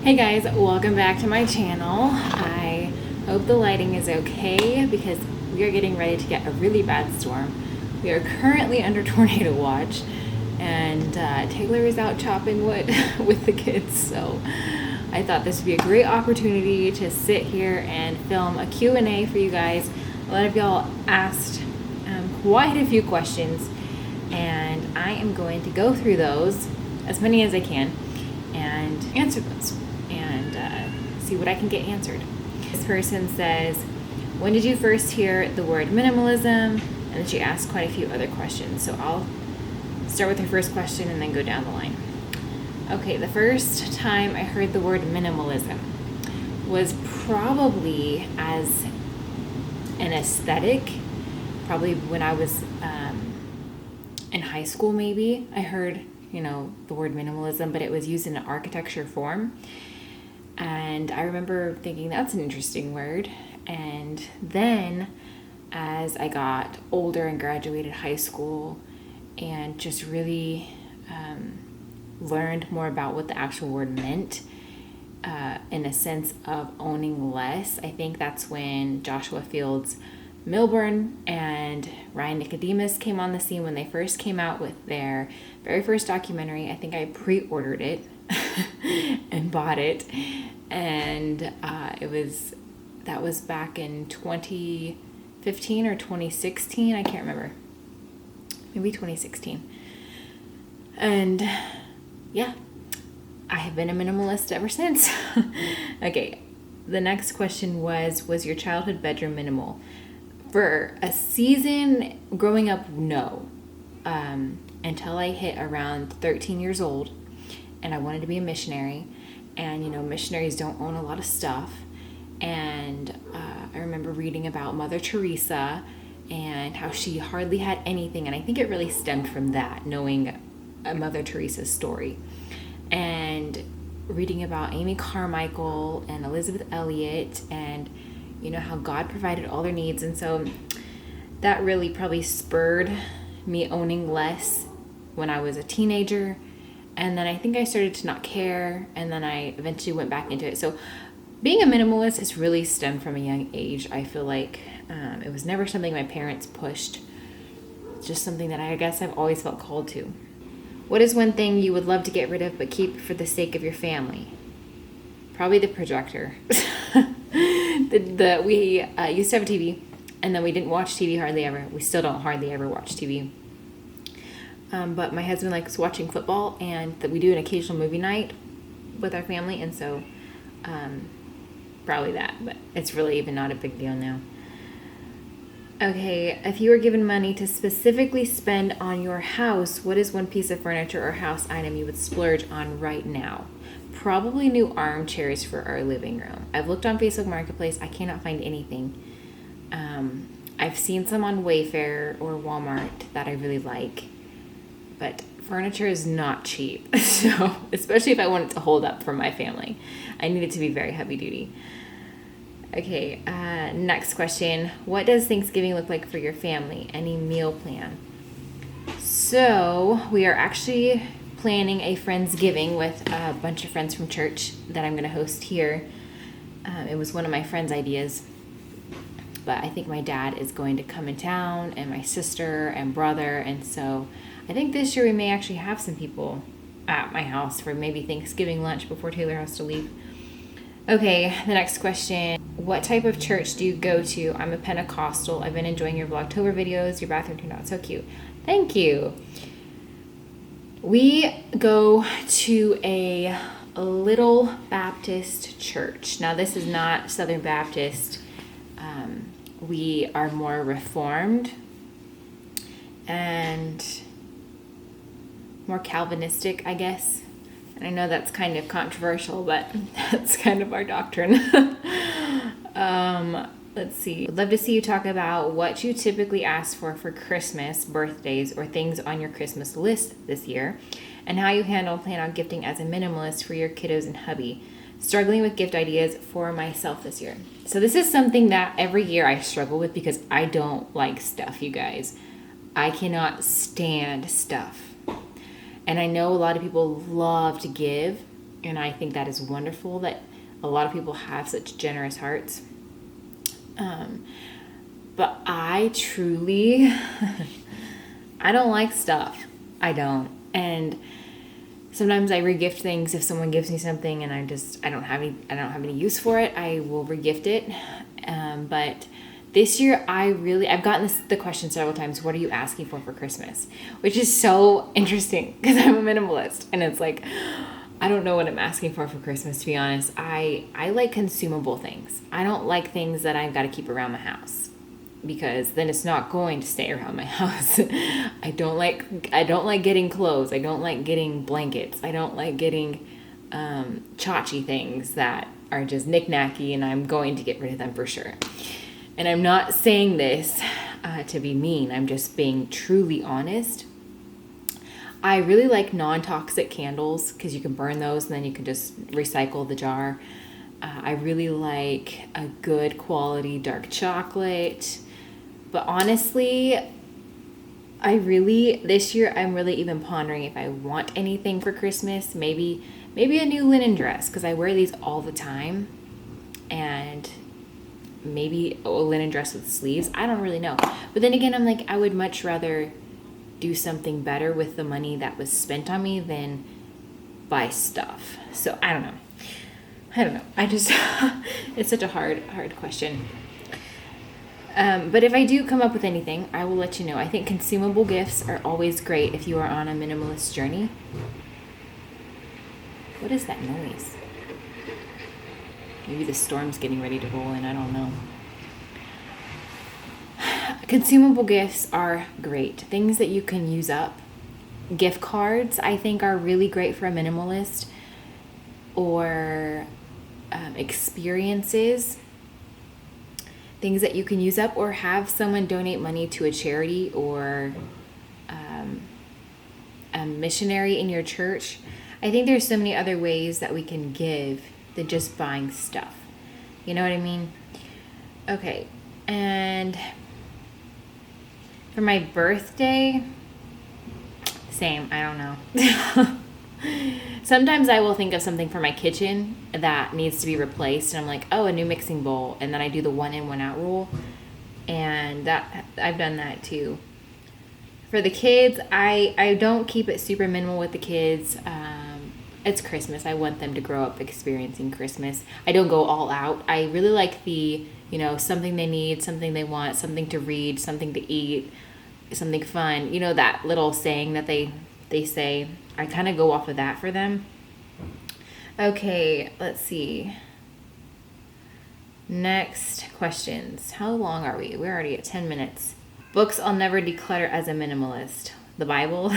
Hey guys, welcome back to my channel. I hope the lighting is okay because we are getting ready to get a really bad storm. We are currently under tornado watch and Taylor is out chopping wood with the kids, so I thought this would be a great opportunity to sit here and film a Q&A for you guys. A lot of y'all asked quite a few questions and I am going to go through those, as many as I can, and answer those and see what I can get answered. This person says, when did you first hear the word minimalism? And then she asked quite a few other questions. So I'll start with her first question and then go down the line. Okay, the first time I heard the word minimalism was probably as an aesthetic, probably when I was in high school maybe. I heard, the word minimalism, but it was used in an architecture form. And I remember thinking that's an interesting word. And then as I got older and graduated high school and just really learned more about what the actual word meant, in a sense of owning less, I think that's when Joshua Fields Milburn and Ryan Nicodemus came on the scene when they first came out with their very first documentary. I think I pre-ordered it and bought it, and that was back in 2015 or 2016. I can't remember. Maybe 2016. And yeah, I have been a minimalist ever since. Okay, the next question was your childhood bedroom minimal? For a season growing up, no. Until I hit around 13 years old and I wanted to be a missionary. And, missionaries don't own a lot of stuff. And I remember reading about Mother Teresa and how she hardly had anything. And I think it really stemmed from that, knowing Mother Teresa's story. And reading about Amy Carmichael and Elizabeth Elliot and how God provided all their needs. And so that really probably spurred me owning less when I was a teenager. And then I think I started to not care. And then I eventually went back into it. So being a minimalist has really stemmed from a young age. I feel like it was never something my parents pushed. It's just something that I guess I've always felt called to. What is one thing you would love to get rid of but keep for the sake of your family? Probably the projector. We used to have a TV, and then we didn't watch TV hardly ever. We still don't hardly ever watch TV. But my husband likes watching football, and that we do an occasional movie night with our family, and so probably that. But it's really even not a big deal now. Okay, if you were given money to specifically spend on your house, what is one piece of furniture or house item you would splurge on right now? Probably new armchairs for our living room. I've looked on Facebook Marketplace. I cannot find anything. I've seen some on Wayfair or Walmart that I really like, but furniture is not cheap. So, especially if I want it to hold up for my family, I need it to be very heavy duty. Okay, next question. What does Thanksgiving look like for your family? Any meal plan? So, we are actually planning a Friendsgiving with a bunch of friends from church that I'm going to host here. It was one of my friend's ideas, but I think my dad is going to come in town, and my sister and brother, and so I think this year we may actually have some people at my house for maybe Thanksgiving lunch before Taylor has to leave. Okay, the next question. What type of church do you go to? I'm a Pentecostal. I've been enjoying your Vlogtober videos. Your bathroom turned out so cute. Thank you. We go to a little Baptist church. Now, this is not Southern Baptist. We are more Reformed and more Calvinistic, I guess. And I know that's kind of controversial, but that's kind of our doctrine. Let's see. I'd love to see you talk about what you typically ask for Christmas, birthdays, or things on your Christmas list this year, and how you plan on gifting as a minimalist for your kiddos and hubby. Struggling with gift ideas for myself this year. So this is something that every year I struggle with because I don't like stuff, you guys. I cannot stand stuff. And I know a lot of people love to give, And I think that is wonderful that a lot of people have such generous hearts. But I truly, I don't like stuff. I don't. And sometimes I regift things. If someone gives me something and I don't have any use for it, I will regift it. But this year, I've gotten the question several times, what are you asking for Christmas? Which is so interesting because I'm a minimalist. And it's like, I don't know what I'm asking for Christmas, to be honest. I like consumable things. I don't like things that I've got to keep around the house, because then it's not going to stay around my house. I don't like getting clothes. I don't like getting blankets. I don't like getting tchotchke things that are just knick-knacky, and I'm going to get rid of them for sure. And I'm not saying this to be mean. I'm just being truly honest. I really like non-toxic candles because you can burn those and then you can just recycle the jar. I really like a good quality dark chocolate. But honestly, this year I'm really even pondering if I want anything for Christmas. Maybe a new linen dress, because I wear these all the time. And maybe a linen dress with sleeves. I don't really know. But then again, I'm like, I would much rather do something better with the money that was spent on me than buy stuff. So I don't know. I just, it's such a hard question. But if I do come up with anything, I will let you know. I think consumable gifts are always great if you are on a minimalist journey. What is that noise? Maybe the storm's getting ready to roll in. I don't know. Consumable gifts are great. Things that you can use up. Gift cards, I think, are really great for a minimalist. Or experiences. Things that you can use up, or have someone donate money to a charity or a missionary in your church. I think there's so many other ways that we can give than just buying stuff. You know what I mean? Okay, and for my birthday, same, I don't know. Sometimes I will think of something for my kitchen that needs to be replaced, and I'm like, oh, a new mixing bowl, and then I do the 1 in, 1 out rule, and that I've done that too. For the kids, I don't keep it super minimal with the kids. It's Christmas. I want them to grow up experiencing Christmas. I don't go all out. I really like the, something they need, something they want, something to read, something to eat, something fun. That little saying that they say. I kind of go off of that for them. Okay, let's see. Next questions. How long are we? We're already at 10 minutes. Books I'll never declutter as a minimalist. The Bible.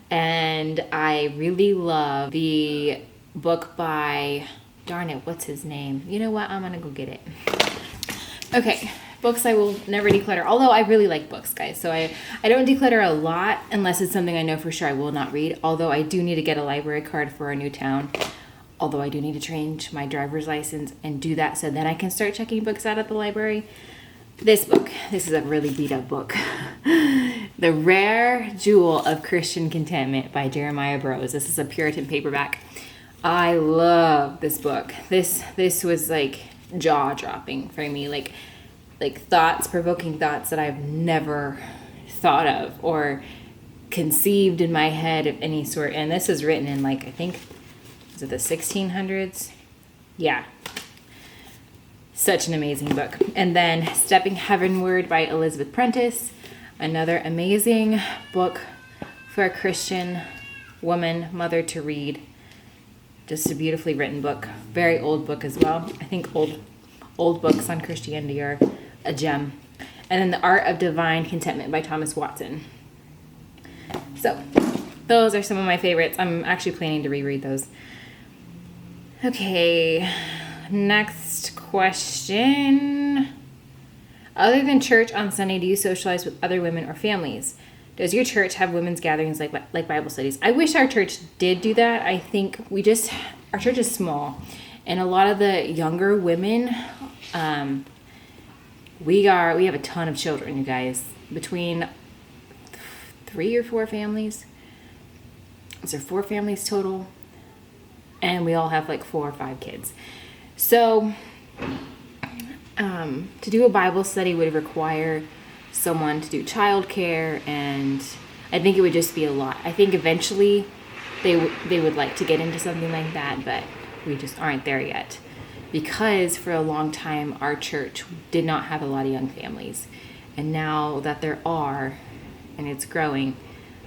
And I really love the book by, darn it, what's his name? You know what? I'm going to go get it. Okay. Books I will never declutter. Although I really like books, guys. So I don't declutter a lot unless it's something I know for sure I will not read. Although I do need to get a library card for our new town. Although I do need to change my driver's license and do that so then I can start checking books out at the library. This is a really beat up book. The Rare Jewel of Christian Contentment by Jeremiah Burroughs. This is a Puritan paperback. I love this book. This was like jaw dropping for me. Like provoking thoughts that I've never thought of or conceived in my head of any sort. And this is written in I think, is it the 1600s? Yeah. Such an amazing book. And then Stepping Heavenward by Elizabeth Prentice. Another amazing book for a Christian woman, mother to read. Just a beautifully written book. Very old book as well. I think old books on Christianity are a gem. And then The Art of Divine Contentment by Thomas Watson. So, those are some of my favorites. I'm actually planning to reread those. Okay, next question. Other than church on Sunday, do you socialize with other women or families? Does your church have women's gatherings like Bible studies? I wish our church did do that. I think our church is small. And a lot of the younger women, we have a ton of children, you guys. Between 3 or 4 families. Is there 4 families total? and we all have like 4 or 5 kids. So to do a Bible study would require someone to do childcare, and I think it would just be a lot. I think eventually they would like to get into something like that, but we just aren't there yet, because for a long time our church did not have a lot of young families, and now that there are and it's growing,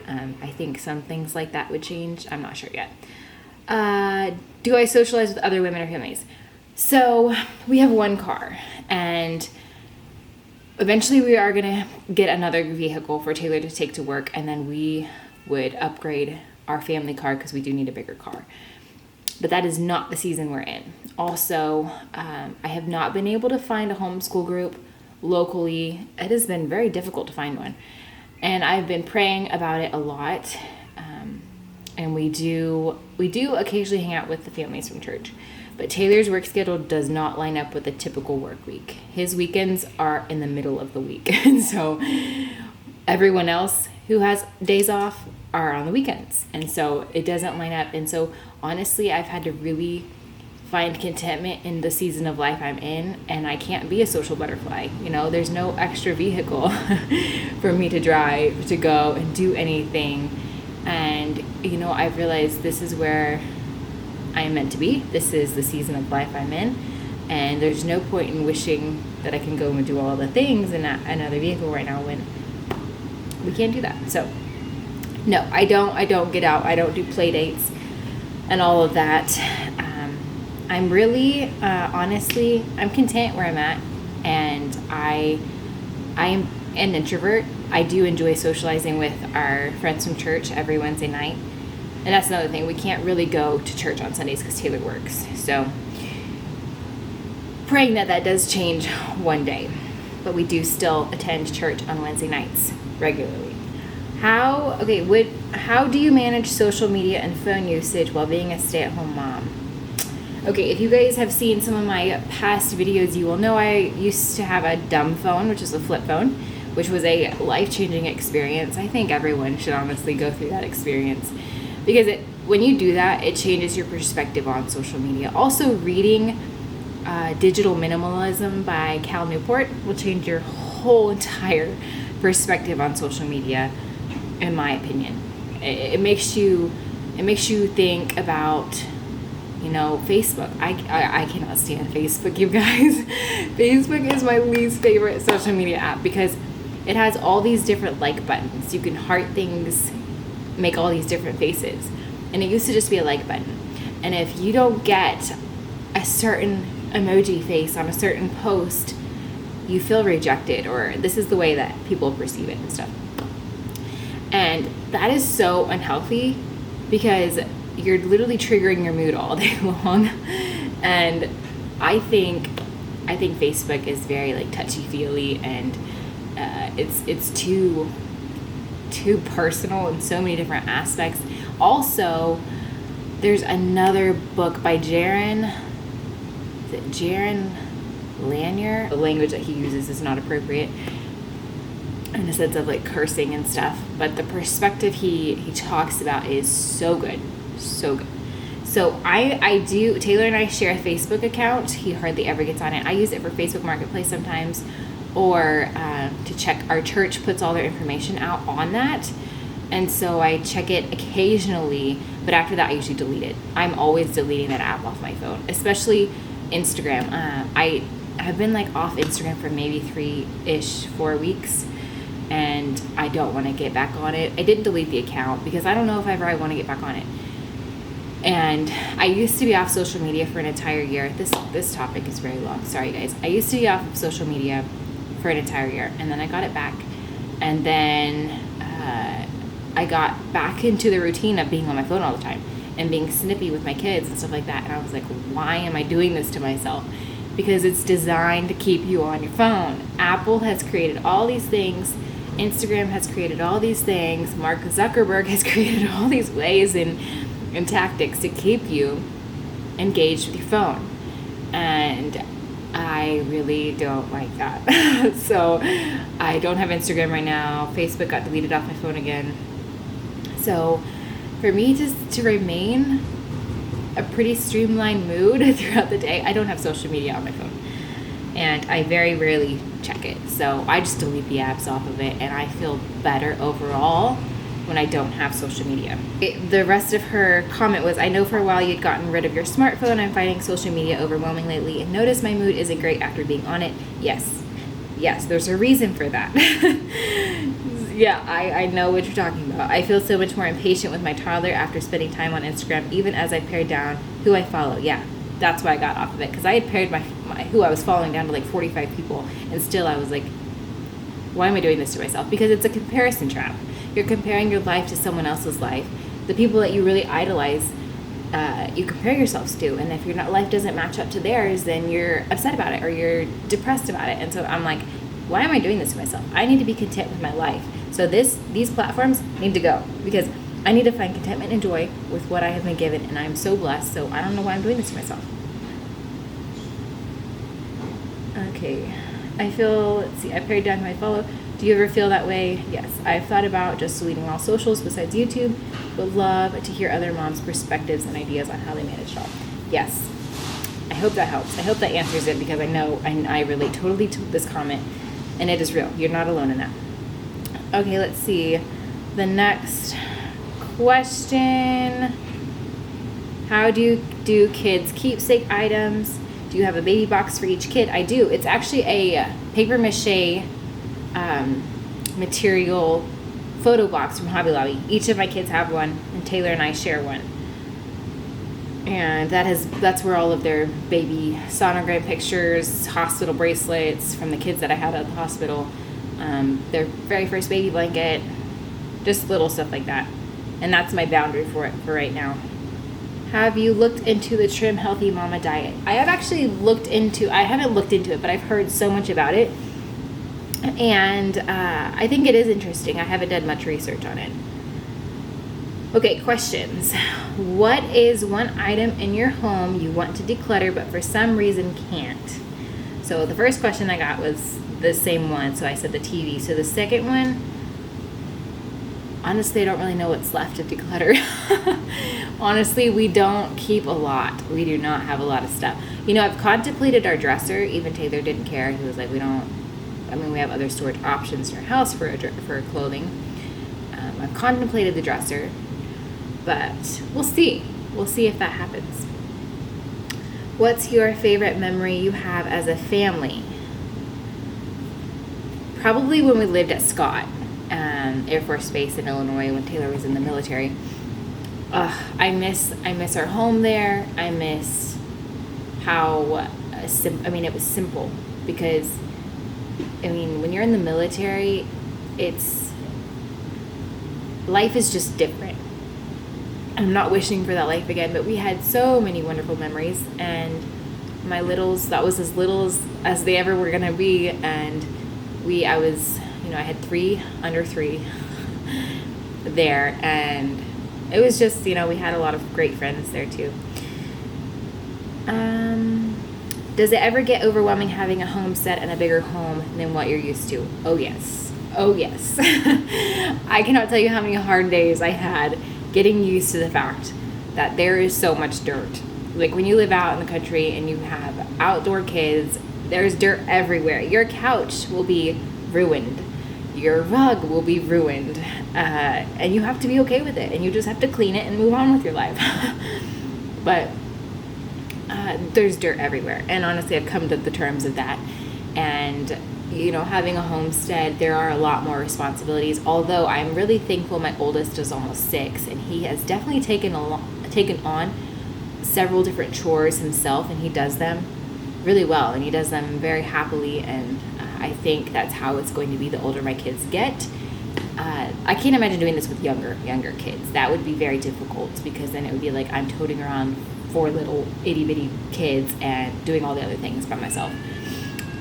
I think some things like that would change. I'm not sure yet. Do I socialize with other women or families? So we have 1 car, and eventually we are going to get another vehicle for Taylor to take to work, and then we would upgrade our family car because we do need a bigger car. But that is not the season we're in. Also, I have not been able to find a homeschool group locally. It has been very difficult to find one. And I've been praying about it a lot. And we do occasionally hang out with the families from church. But Taylor's work schedule does not line up with a typical work week. His weekends are in the middle of the week. And so everyone else who has days off are on the weekends. And so it doesn't line up. And so honestly, I've had to really find contentment in the season of life I'm in, and I can't be a social butterfly. There's no extra vehicle for me to drive to go and do anything. And I've realized this is where I am meant to be. This is the season of life I'm in, and there's no point in wishing that I can go and do all the things in another vehicle right now when we can't do that. So no, I don't get out. I don't do play dates and all of that. I'm really, honestly, I'm content where I'm at, and I am an introvert. I do enjoy socializing with our friends from church every Wednesday night, and that's another thing. We can't really go to church on Sundays because Taylor works, so praying that does change one day, but we do still attend church on Wednesday nights regularly. How do you manage social media and phone usage while being a stay-at-home mom? Okay, if you guys have seen some of my past videos, you will know I used to have a dumb phone, which is a flip phone, which was a life-changing experience. I think everyone should honestly go through that experience, because when you do that, it changes your perspective on social media. Also, reading Digital Minimalism by Cal Newport will change your whole entire perspective on social media, in my opinion. It makes you think about Facebook. I cannot stand Facebook, you guys. Facebook is my least favorite social media app because it has all these different like buttons. You can heart things, make all these different faces. And it used to just be a like button. And if you don't get a certain emoji face on a certain post, you feel rejected, or this is the way that people perceive it and stuff. And that is so unhealthy because you're literally triggering your mood all day long. And I think Facebook is very like touchy-feely, and it's too personal in so many different aspects. Also, there's another book by Jaron Lanier. The language that he uses is not appropriate in the sense of like cursing and stuff, but the perspective he talks about is so good. So good. So Taylor and I share a Facebook account. He hardly ever gets on it. I use it for Facebook Marketplace sometimes, or to check. Our church puts all their information out on that, and so I check it occasionally, but after that I usually delete it. I'm always deleting that app off my phone, especially Instagram. I have been like off Instagram for maybe 4 weeks, and I don't want to get back on it. I didn't delete the account because I don't know if ever I want to get back on it. And I used to be off social media for an entire year. This topic is very long. Sorry, guys. I used to be off of social media for an entire year, and then I got it back. And then I got back into the routine of being on my phone all the time and being snippy with my kids and stuff like that. And I was like, why am I doing this to myself? Because it's designed to keep you on your phone. Apple has created all these things. Instagram has created all these things. Mark Zuckerberg has created all these ways and tactics to keep you engaged with your phone, and I really don't like that. So I don't have Instagram right now. Facebook got deleted off my phone again. So for me to remain a pretty streamlined mood throughout the day. I don't have social media on my phone, and I very rarely check it. So I just delete the apps off of it, and I feel better overall when I don't have social media. The rest of her comment was, I know for a while you'd gotten rid of your smartphone. I'm finding social media overwhelming lately and notice my mood isn't great after being on it. Yes, there's a reason for that. Yeah, I know what you're talking about. I feel so much more impatient with my toddler after spending time on Instagram, even as I pared down who I follow. Yeah, that's why I got off of it, because I had pared my who I was following down to like 45 people, and still I was like, why am I doing this to myself? Because it's a comparison trap. You're comparing your life to someone else's life. The people that you really idolize, you compare yourselves to, and if your life doesn't match up to theirs, then you're upset about it or you're depressed about it. And so I'm like, why am I doing this to myself? I need to be content with my life. So these platforms need to go, because I need to find contentment and joy with what I have been given, and I'm so blessed. So I don't know why I'm doing this to myself. Okay, I pared down who I follow. Do you ever feel that way? Yes. I've thought about just deleting all socials besides YouTube. Would love to hear other moms' perspectives and ideas on how they manage it all. Yes. I hope that helps. I hope that answers it, because I know I relate totally to this comment, and it is real. You're not alone in that. Okay, let's see. The next question. How do kids keepsake items? Do you have a baby box for each kid? I do. It's actually a paper mache material photo box from Hobby Lobby. Each of my kids have one, and Taylor and I share one. And that's where all of their baby sonogram pictures, hospital bracelets from the kids that I had at the hospital, their very first baby blanket, just little stuff like that. And that's my boundary for it for right now. Have you looked into the Trim Healthy Mama diet? I haven't looked into it, but I've heard so much about it. And I think it is interesting. I haven't done much research on it. Okay, questions. What is one item in your home you want to declutter but for some reason can't? So the first question I got was the same one. So I said the TV. So the second one, honestly, I don't really know what's left to declutter. Honestly, we don't keep a lot. We do not have a lot of stuff. I've contemplated our dresser. Even Taylor didn't care. He was like, we have other storage options in our house for clothing. I've contemplated the dresser, but we'll see. We'll see if that happens. What's your favorite memory you have as a family? Probably when we lived at Scott Air Force Base in Illinois when Taylor was in the military. I miss our home there. I miss how it was simple, because when you're in the military, life is just different. I'm not wishing for that life again, but we had so many wonderful memories, and my littles, that was as little as they ever were gonna be, and I had 3 under 3 there, and it was just, we had a lot of great friends there too. Does it ever get overwhelming having a homestead and a bigger home than what you're used to? Oh yes. I cannot tell you how many hard days I had getting used to the fact that there is so much dirt. Like when you live out in the country and you have outdoor kids, there's dirt everywhere. Your couch will be ruined. Your rug will be ruined. And you have to be okay with it. And you just have to clean it and move on with your life. But there's dirt everywhere. And honestly, I've come to the terms of that. And, having a homestead, there are a lot more responsibilities. Although I'm really thankful my oldest is almost 6. And he has definitely taken on several different chores himself. And he does them really well. And he does them very happily. And I think that's how it's going to be the older my kids get. I can't imagine doing this with younger kids. That would be very difficult, because then it would be like I'm toting around 4 little itty bitty kids and doing all the other things by myself.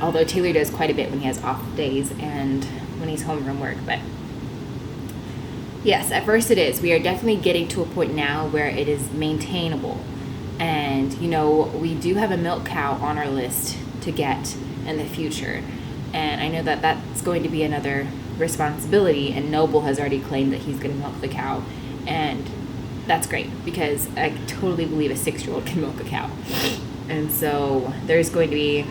Although Taylor does quite a bit when he has off days and when he's home from work. But yes, at first it is. We are definitely getting to a point now where it is maintainable. And, we do have a milk cow on our list to get in the future. And I know that that's going to be another responsibility, and Noble has already claimed that he's going to milk the cow. And that's great, because I totally believe a 6-year-old can milk a cow. And so there's going to be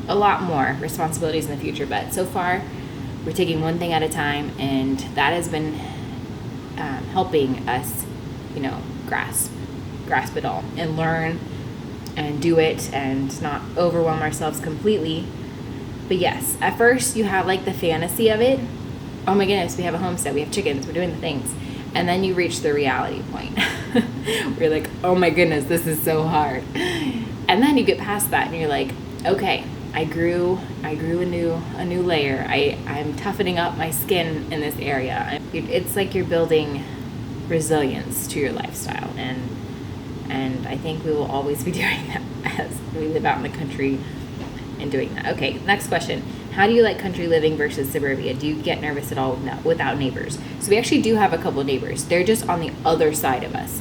a lot more responsibilities in the future, but so far we're taking one thing at a time, and that has been helping us, grasp it all and learn and do it and not overwhelm ourselves completely. But yes, at first you have like the fantasy of it. Oh my goodness, we have a homestead, we have chickens, we're doing the things. And then you reach the reality point where you're like, oh my goodness, this is so hard. And then you get past that and you're like, okay, I grew a new layer. I'm toughening up my skin in this area. It's like you're building resilience to your lifestyle, and I think we will always be doing that as we live out in the country and doing that. Okay, next question. How do you like country living versus suburbia? Do you get nervous at all without neighbors? So we actually do have a couple of neighbors. They're just on the other side of us,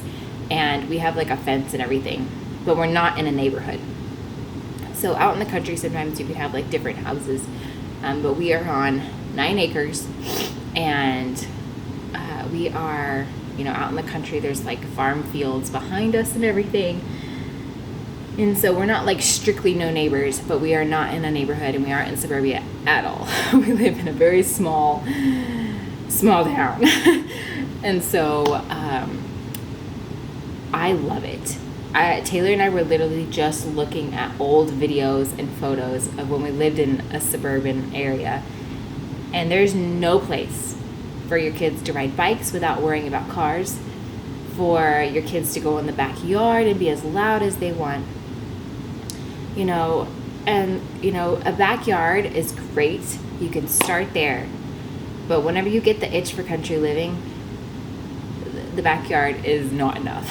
and we have like a fence and everything, but we're not in a neighborhood. So out in the country, sometimes you could have like different houses, but we are on 9 acres, and we are, out in the country. There's like farm fields behind us and everything. And so we're not like strictly no neighbors, but we are not in a neighborhood, and we aren't in suburbia at all. We live in a very small town. And so I love it. Taylor and I were literally just looking at old videos and photos of when we lived in a suburban area. And there's no place for your kids to ride bikes without worrying about cars, for your kids to go in the backyard and be as loud as they want. A backyard is great. You can start there. But whenever you get the itch for country living, the backyard is not enough.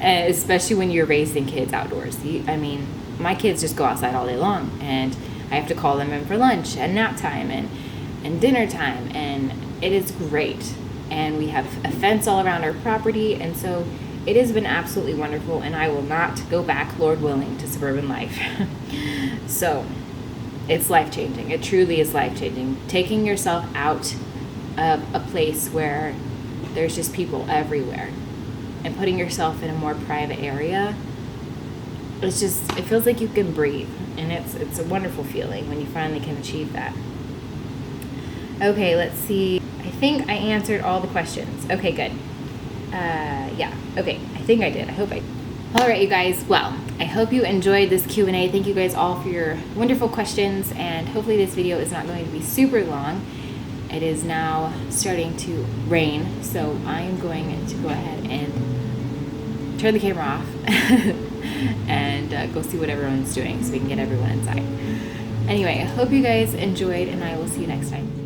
Especially when you're raising kids outdoors. My kids just go outside all day long, and I have to call them in for lunch and nap time and dinner time, and it is great. And we have a fence all around our property, and so it has been absolutely wonderful, and I will not go back, Lord willing, to suburban life. So it's life-changing. It truly is life-changing. Taking yourself out of a place where there's just people everywhere and putting yourself in a more private area, it feels like you can breathe, and it's a wonderful feeling when you finally can achieve that. Okay, let's see. I think I answered all the questions. Okay, good. Okay, I think I did. I hope I did. All right, you guys. Well, I hope you enjoyed this Q&A. Thank you guys all for your wonderful questions, and hopefully this video is not going to be super long. It is now starting to rain, so I am going to go ahead and turn the camera off and go see what everyone's doing so we can get everyone inside. Anyway, I hope you guys enjoyed, and I will see you next time.